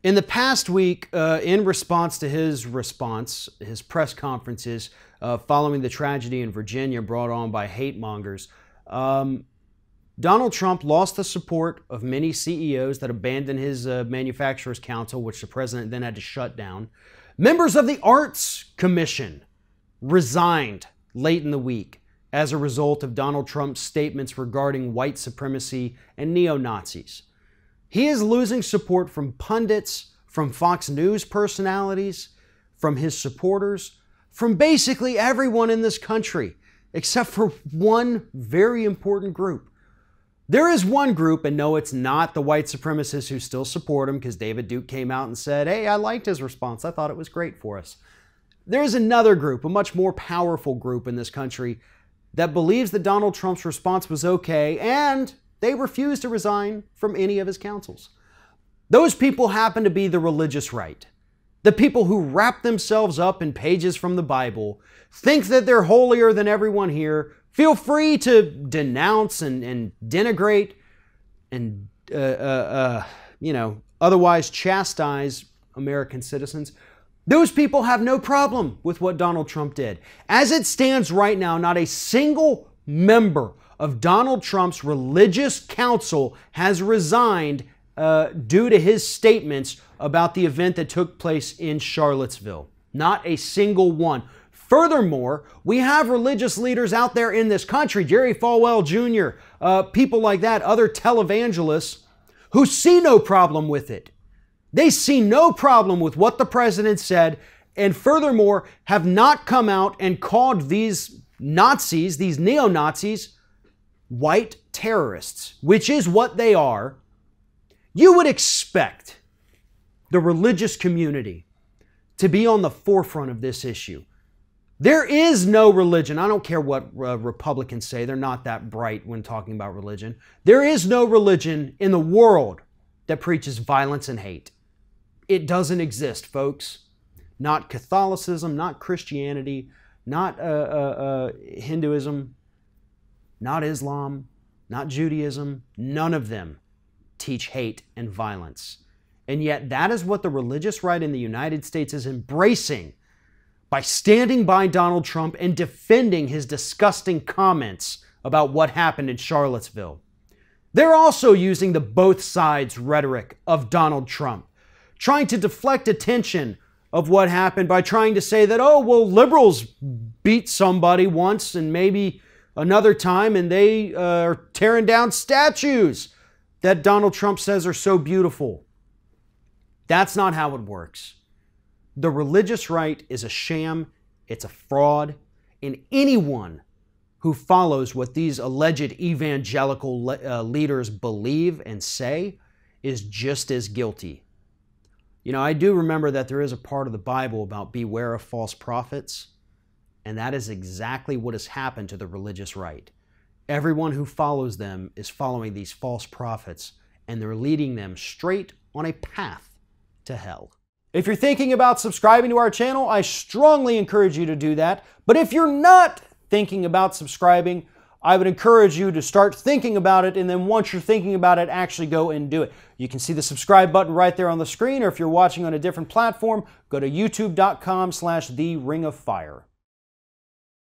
In the past week, in response to his press conferences following the tragedy in Virginia brought on by hate mongers, Donald Trump lost the support of many CEOs that abandoned his Manufacturers Council, which the president then had to shut down. Members of the Arts Commission resigned late in the week as a result of Donald Trump's statements regarding white supremacy and neo-Nazis. He is losing support from pundits, from Fox News personalities, from his supporters, from basically everyone in this country, except for one very important group. There is one group, and no, it's not the white supremacists who still support him, because David Duke came out and said, hey, I liked his response. I thought it was great for us. There's another group, a much more powerful group in this country, that believes that Donald Trump's response was okay, and they refuse to resign from any of his councils. Those people happen to be the religious right. The people who wrap themselves up in pages from the Bible, think that they're holier than everyone here, feel free to denounce and denigrate and, otherwise chastise American citizens. Those people have no problem with what Donald Trump did. As it stands right now, not a single member of Donald Trump's religious council has resigned due to his statements about the event that took place in Charlottesville. Not a single one. Furthermore, we have religious leaders out there in this country, Jerry Falwell Jr., people like that, other televangelists, who see no problem with it. They see no problem with what the president said, and furthermore, have not come out and called these Nazis, these neo-Nazis, white terrorists, which is what they are. You would expect the religious community to be on the forefront of this issue. There is no religion. I don't care what Republicans say. They're not that bright when talking about religion. There is no religion in the world that preaches violence and hate. It doesn't exist, folks. Not Catholicism, not Christianity, not Hinduism, not Islam, not Judaism. None of them teach hate and violence. And yet that is what the religious right in the United States is embracing by standing by Donald Trump and defending his disgusting comments about what happened in Charlottesville. They're also using the both sides rhetoric of Donald Trump, trying to deflect attention of what happened by trying to say that, oh, well, liberals beat somebody once and maybe another time, and they are tearing down statues that Donald Trump says are so beautiful. That's not how it works. The religious right is a sham, it's a fraud, and anyone who follows what these alleged evangelical leaders believe and say is just as guilty. You know, I do remember that there is a part of the Bible about beware of false prophets, and that is exactly what has happened to the religious right. Everyone who follows them is following these false prophets, and they're leading them straight on a path to hell. If you're thinking about subscribing to our channel, I strongly encourage you to do that. But if you're not thinking about subscribing, I would encourage you to start thinking about it, and then once you're thinking about it, actually go and do it. You can see the subscribe button right there on the screen, or if you're watching on a different platform, go to youtube.com/theringofFire.